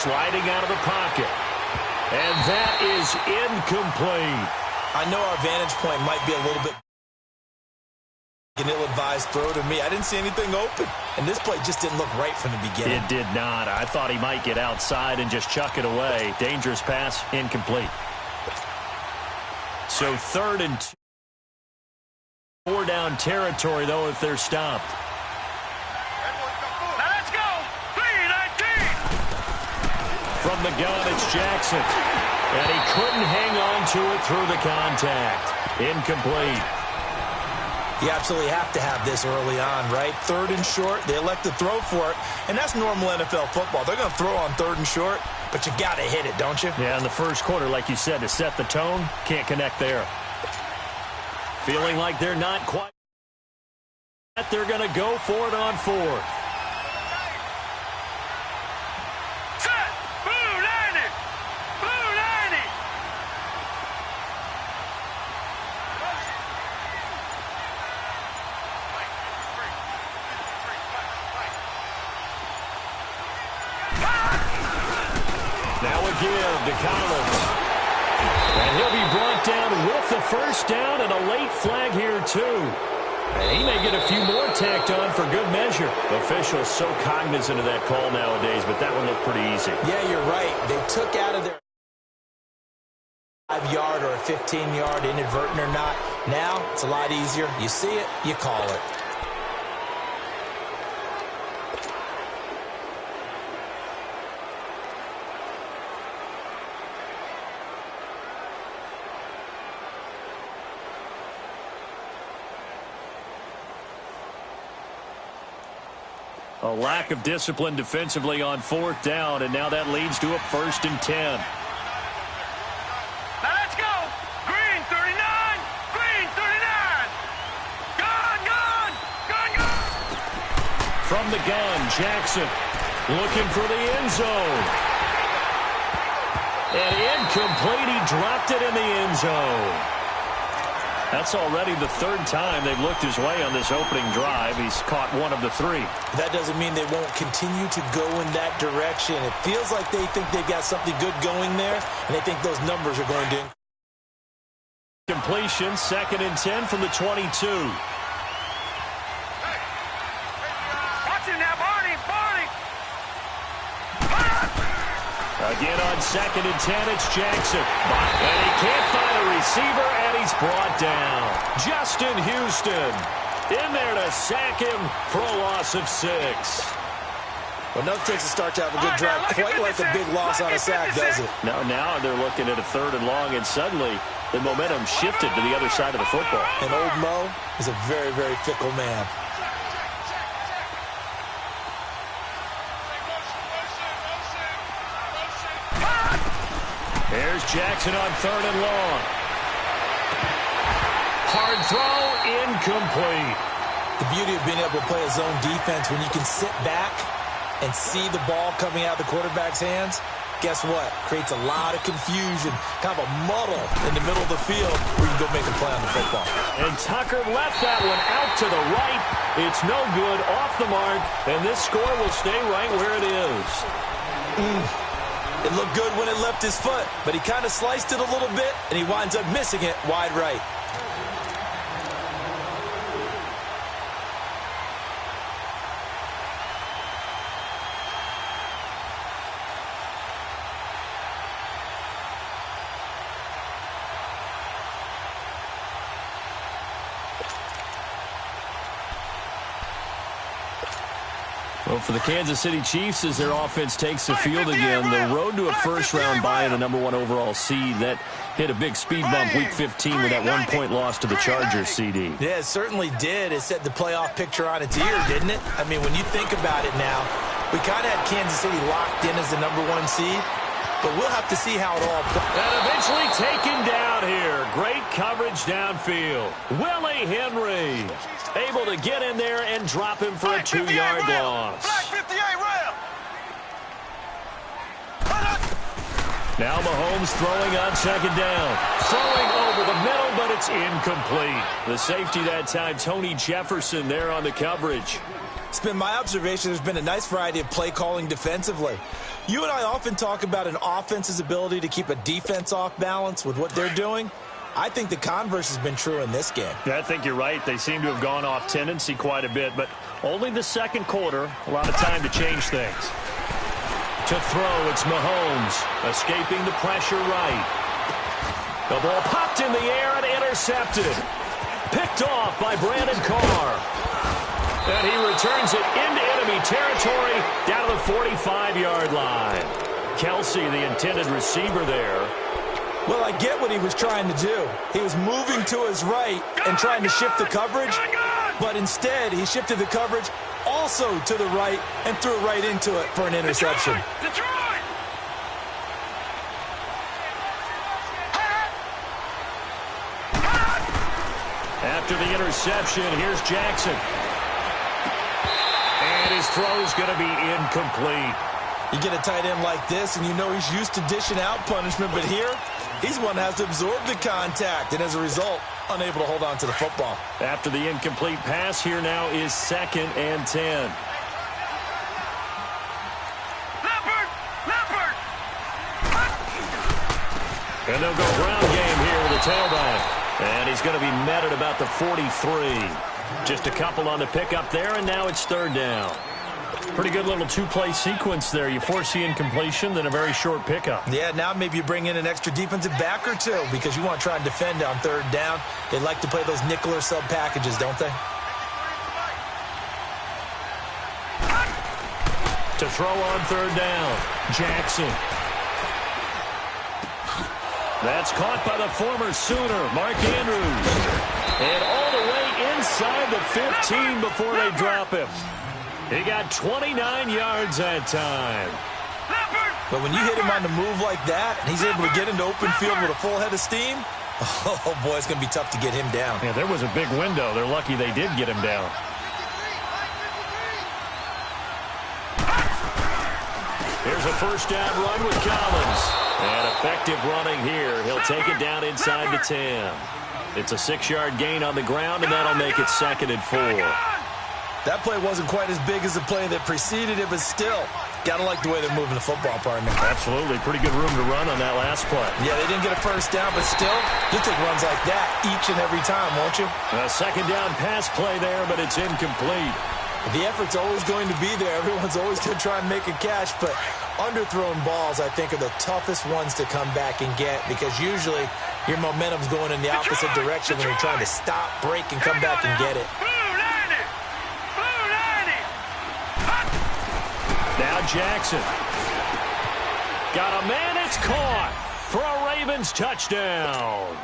sliding out of the pocket. And that is incomplete. I know our vantage point might be a little bit an ill-advised throw to me. I didn't see anything open, and this play just didn't look right from the beginning. It did not. I thought he might get outside and just chuck it away. Dangerous pass, incomplete. So 3rd and 2. 4-down territory, though, if they're stopped. Let's go! 3-19! From the gun, it's Jackson. And he couldn't hang on to it through the contact. Incomplete. You absolutely have to have this early on, right? 3rd and short, they elect to throw for it, and that's normal NFL football. They're going to throw on 3rd and short, but you got to hit it, don't you? Yeah, in the first quarter, like you said, to set the tone, can't connect there. Feeling like they're not quite. They're going to go for it on 4th. Set! Blue 90! Blue 90! Now a give to Collins. And he'll be brought down with the first down and a late flag here, too. And he may get a few more tacked on for good measure. Officials so cognizant of that call nowadays, but that one looked pretty easy. Yeah, you're right. They took out of their 5-yard or a 15-yard, inadvertent or not. Now, it's a lot easier. You see it, you call it. A lack of discipline defensively on 4th down, and now that leads to a 1st and 10. Now let's go! Green 39! Green 39! Gun, gun! Gun, gun! From the gun, Jackson looking for the end zone. And incomplete, he dropped it in the end zone. That's already the 3rd time they've looked his way on this opening drive. He's caught 1 of the 3. That doesn't mean they won't continue to go in that direction. It feels like they think they've got something good going there, and they think those numbers are going to increase. Completion, 2nd and 10 from the 22. Watch him now, Barney! Barney! Again on 2nd and 10, it's Jackson. And he can't find a receiver, and he's brought down. Justin Houston in there to sack him for a loss of 6. Well, nothing takes a start to have a good drive quite like a big loss on a sack, does it? Now they're looking at a 3rd and long, and suddenly the momentum shifted to the other side of the football. And old Mo is a very, very fickle man. Here's Jackson on 3rd and long. Hard throw, incomplete. The beauty of being able to play a zone defense when you can sit back and see the ball coming out of the quarterback's hands, guess what? Creates a lot of confusion, kind of a muddle in the middle of the field where you can go make a play on the football. And Tucker left that one out to the right. It's no good, off the mark, and this score will stay right where it is. It looked good when it left his foot, but he kind of sliced it a little bit, and he winds up missing it wide right. Well, for the Kansas City Chiefs, as their offense takes the field again, the road to a first-round bye and the #1 overall seed, that hit a big speed bump Week 15 with that 1-point loss to the Chargers, CD. Yeah, it certainly did. It set the playoff picture on its ear, didn't it? I mean, when you think about it now, we kind of had Kansas City locked in as the #1 seed, but we'll have to see how it all plays. And eventually taken down here. Great coverage downfield. Willie Henry able to get in there and drop him for a 2-yard loss. Flag 58 rail. Now Mahomes throwing on 2nd down. Throwing over the middle, but it's incomplete. The safety that time, Tony Jefferson, there on the coverage. It's been my observation there's been a nice variety of play calling defensively. You and I often talk about an offense's ability to keep a defense off balance with what they're doing. I think the converse has been true in this game. Yeah, I think you're right. They seem to have gone off tendency quite a bit, but only the second quarter. A lot of time to change things. To throw, it's Mahomes, escaping the pressure right. The ball popped in the air and intercepted. Picked off by Brandon Carr. And he returns it into enemy territory down to the 45-yard line. Kelsey, the intended receiver there. Well, I get what he was trying to do. He was moving to his right and trying to shift the coverage, but instead he shifted the coverage also to the right and threw it right into it for an interception. Detroit! After the interception, here's Jackson. And his throw's going to be incomplete. You get a tight end like this, and you know he's used to dishing out punishment, but here, he's one that has to absorb the contact, and as a result, unable to hold on to the football. After the incomplete pass, here now is 2nd and 10. Leopard! And they'll go ground game here with the tailback. And he's going to be met at about the 43. Just a couple on the pickup there, and now it's 3rd down. Pretty good little two-play sequence there. You force the incompletion, then a very short pickup. Yeah, now maybe you bring in an extra defensive back or two because you want to try and defend on 3rd down. They like to play those nickel or sub packages, don't they? To throw on 3rd down, Jackson. That's caught by the former Sooner, Mark Andrews. And all the way inside the 15 before they drop him. He got 29 yards that time. But when you hit him on the move like that, and he's able to get into open field with a full head of steam, oh, boy, it's going to be tough to get him down. Yeah, there was a big window. They're lucky they did get him down. Here's a first down run with Collins. And effective running here. He'll take it down inside the 10. It's a 6-yard gain on the ground, and that'll make it 2nd and 4. That play wasn't quite as big as the play that preceded it, but still, got to like the way they're moving the football, partner. Absolutely. Pretty good room to run on that last play. Yeah, they didn't get a first down, but still, you'll take runs like that each and every time, won't you? A 2nd down pass play there, but it's incomplete. The effort's always going to be there. Everyone's always going to try and make a catch, but underthrown balls, I think, are the toughest ones to come back and get because usually your momentum's going in the opposite direction when you're trying to stop, break, and come back and get it. Now Jackson. Got a man, it's caught for a Ravens touchdown.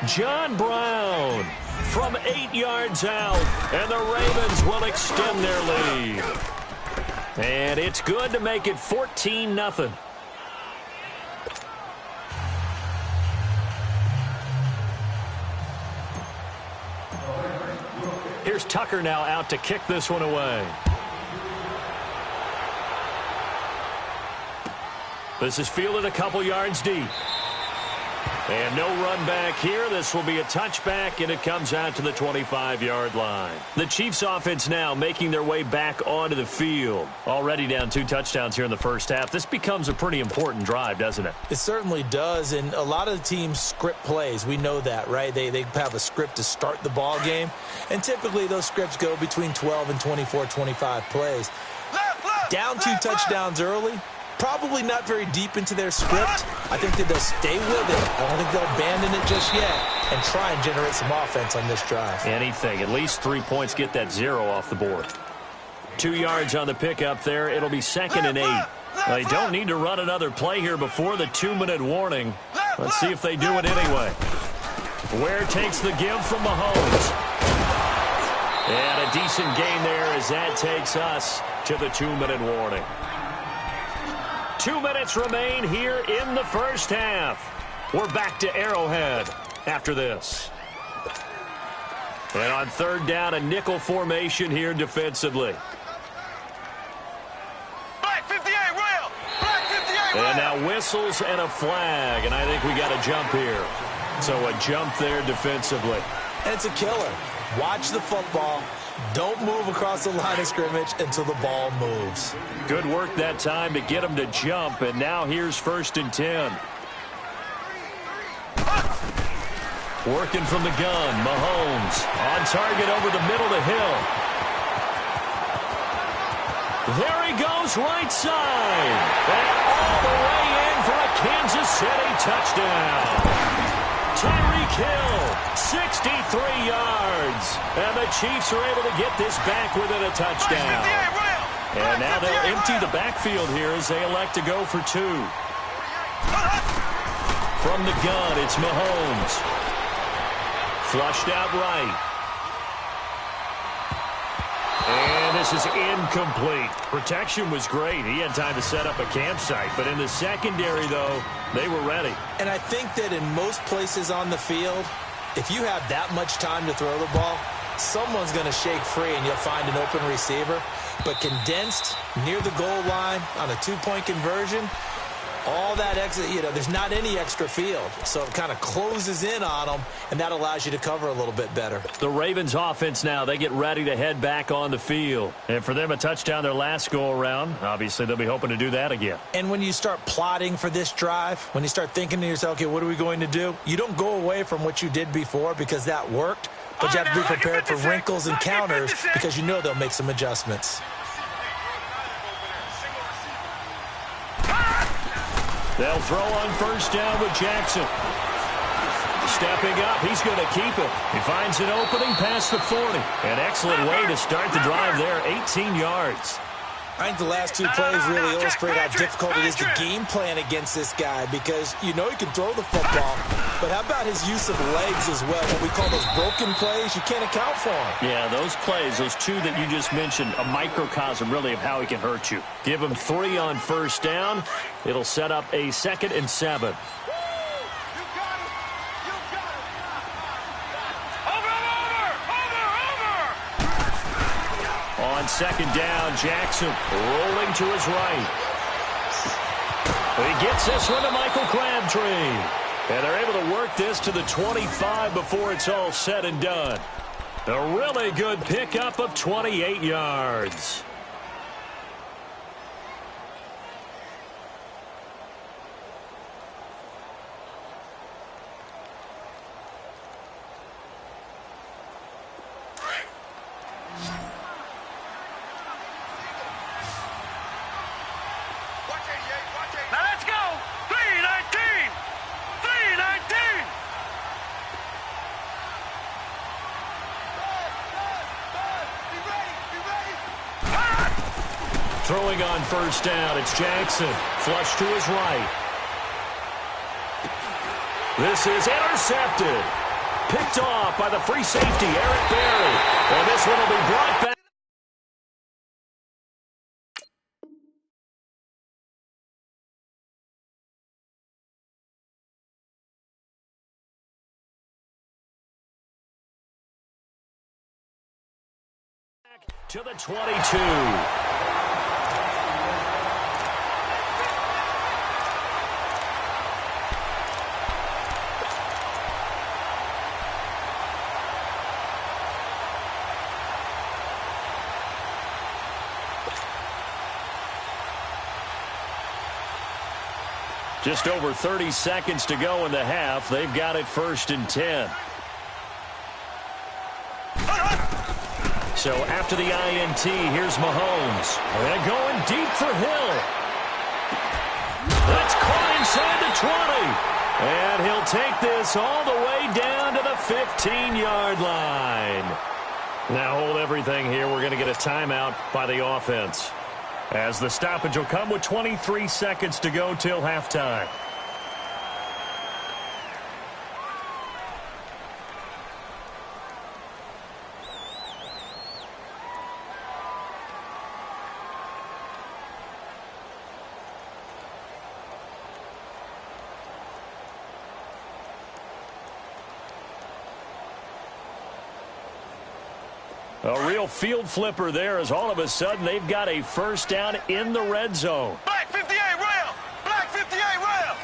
John Brown from 8 yards out, and the Ravens will extend their lead. And it's good to make it 14-0. Here's Tucker now out to kick this one away. This is fielded a couple yards deep. And no run back here. This will be a touchback, and it comes out to the 25-yard line. The Chiefs offense now making their way back onto the field. Already down 2 touchdowns here in the first half. This becomes a pretty important drive, doesn't it? It certainly does, and a lot of the teams script plays. We know that, right? They have a script to start the ball game, and typically those scripts go between 12 and 24, 25 plays. Down 2 touchdowns early. Probably not very deep into their script. I think that they'll stay with it. I don't think they'll abandon it just yet and try and generate some offense on this drive. Anything. At least 3 points. Get that 0 off the board. 2 yards on the pickup there. It'll be 2nd and 8. They don't need to run another play here before the 2-minute warning. Let's see if they do it anyway. Ware takes the give from Mahomes. And a decent gain there as that takes us to the 2-minute warning. 2 minutes remain here in the first half. We're back to Arrowhead after this. And on 3rd down, a nickel formation here defensively. Black 58, rail! Black 58, rail! And now whistles and a flag, and I think we got a jump here. So a jump there defensively. And it's a killer. Watch the football. Don't move across the line of scrimmage until the ball moves. Good work that time to get him to jump, and now here's 1st and 10. Working from the gun, Mahomes on target over the middle to Hill. There he goes, right side. And all the way in for a Kansas City touchdown. Tyreek Hill, 63 yards. And the Chiefs are able to get this back within a touchdown. And now they'll empty the backfield here as they elect to go for 2. From the gun, it's Mahomes. Flushed out right. And this is incomplete. Protection was great. He had time to set up a campsite. But in the secondary, though, they were ready. And I think that in most places on the field, if you have that much time to throw the ball, someone's going to shake free and you'll find an open receiver. But condensed near the goal line on a 2-point conversion, all that extra, there's not any extra field. So it kind of closes in on them, and that allows you to cover a little bit better. The Ravens offense now, they get ready to head back on the field. And for them, a touchdown their last go-around. Obviously, they'll be hoping to do that again. And when you start plotting for this drive, when you start thinking to yourself, okay, what are we going to do? You don't go away from what you did before because that worked, but you have to be prepared for wrinkles and counters because you know they'll make some adjustments. They'll throw on 1st down with Jackson. Stepping up, he's going to keep it. He finds an opening past the 40. An excellent way to start the drive there, 18 yards. I think the last 2 plays really illustrate how difficult it is to game plan against this guy because you know he can throw the football, but how about his use of legs as well? What we call those broken plays, you can't account for them. Yeah, those plays, those 2 that you just mentioned, a microcosm really of how he can hurt you. Give him 3 on 1st down. It'll set up a 2nd and 7. On 2nd down, Jackson rolling to his right. He gets this one to Michael Crabtree. And they're able to work this to the 25 before it's all said and done. A really good pickup of 28 yards. Now let's go! 319! 319! Throwing on 1st down, it's Jackson. Flush to his right. This is intercepted. Picked off by the free safety, Eric Berry. And this one will be brought back. To the 22. Just over 30 seconds to go in the half. They've got it 1st and 10. So after the INT, here's Mahomes. And going deep for Hill. That's caught inside the 20. And he'll take this all the way down to the 15-yard line. Now hold everything here. We're going to get a timeout by the offense, as the stoppage will come with 23 seconds to go till halftime. A real field flipper there, as all of a sudden they've got a 1st down in the red zone. Black 58 rail! Black 58 rail!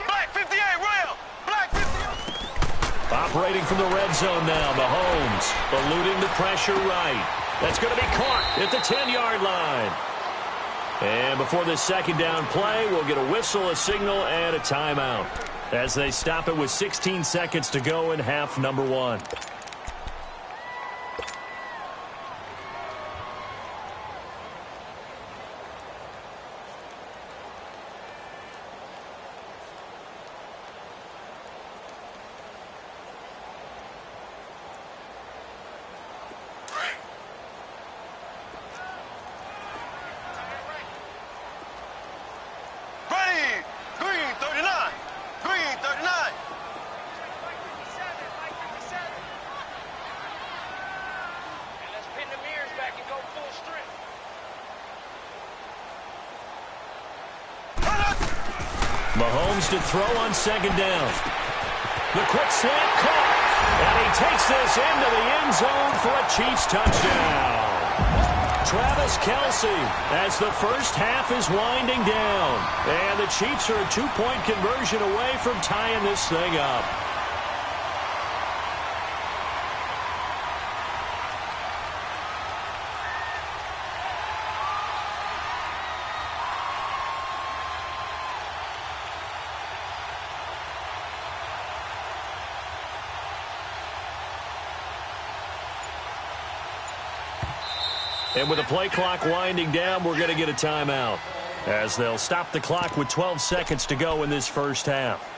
Black 58 rail! Black 58! Operating from the red zone now, Mahomes eluding the pressure right. That's going to be caught at the 10-yard line. And before this second down play, we'll get a whistle, a signal, and a timeout as they stop it with 16 seconds to go in half number 1. Mahomes to throw on second down. The quick slant caught. And he takes this into the end zone for a Chiefs touchdown. Travis Kelce as the first half is winding down. And the Chiefs are a 2-point conversion away from tying this thing up. And with the play clock winding down, we're going to get a timeout as they'll stop the clock with 12 seconds to go in this first half.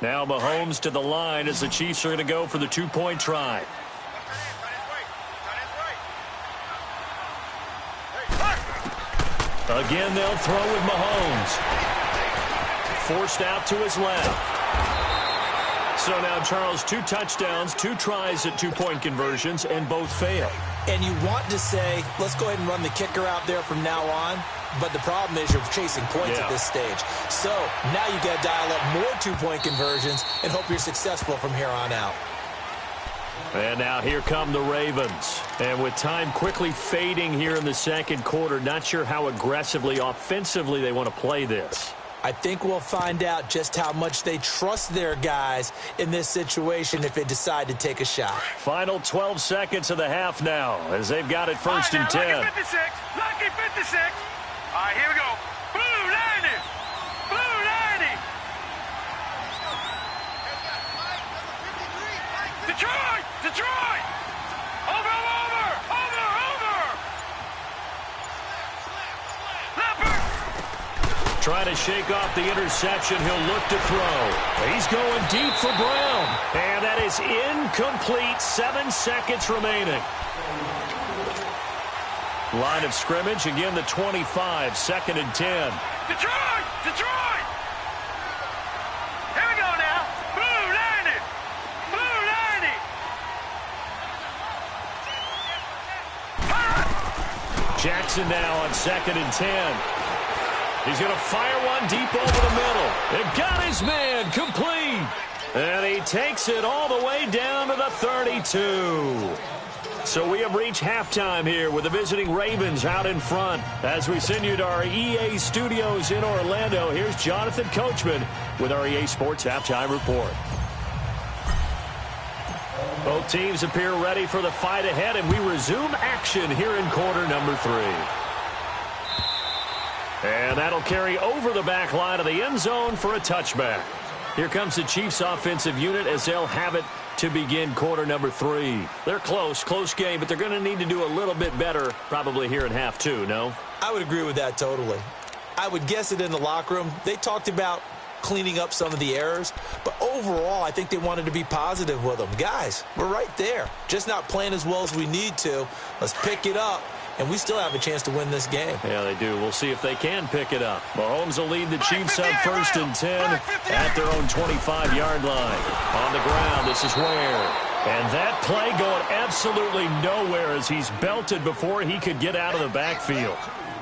Now Mahomes to the line as the Chiefs are going to go for the 2-point try. Again, they'll throw with Mahomes. Forced out to his left. So now, Charles, 2 touchdowns, 2 tries at 2-point conversions, and both fail. And you want to say, let's go ahead and run the kicker out there from now on. But the problem is you're chasing points at this stage. So now you've got to dial up more 2-point conversions and hope you're successful from here on out. And now here come the Ravens. And with time quickly fading here in the second quarter, not sure how aggressively, offensively they want to play this. I think we'll find out just how much they trust their guys in this situation if they decide to take a shot. Final 12 seconds of the half now as they've got it first and 10. Lucky 56. Lucky 56. All right, here we go. Blue 90. Blue 90. Detroit. Detroit. Over. Leopard. Trying to shake off the interception. He'll look to throw. He's going deep for Brown. And that is incomplete. 7 seconds remaining. Line of scrimmage, again the 25, 2nd and 10. Detroit! Detroit! Here we go now. Blue 90. Blue 90. Jackson now on 2nd and 10. He's going to fire one deep over the middle. And got his man complete. And he takes it all the way down to the 32. So we have reached halftime here with the visiting Ravens out in front. As we send you to our EA studios in Orlando, here's Jonathan Coachman with our EA Sports Halftime Report. Both teams appear ready for the fight ahead, and we resume action here in quarter number 3. And that'll carry over the back line of the end zone for a touchback. Here comes the Chiefs offensive unit as they'll have it to begin quarter number 3. They're close game, but they're going to need to do a little bit better probably here in half 2, no? I would agree with that totally. I would guess it in the locker room. They talked about cleaning up some of the errors, but overall I think they wanted to be positive with them. Guys, we're right there. Just not playing as well as we need to. Let's pick it up, and we still have a chance to win this game. Yeah, they do. We'll see if they can pick it up. Mahomes will lead the Chiefs up 1st and 10 at their own 25-yard line. On the ground, this is Ware. And that play going absolutely nowhere as he's belted before he could get out of the backfield.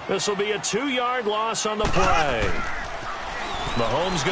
This will be a 2-yard loss on the play. Mahomes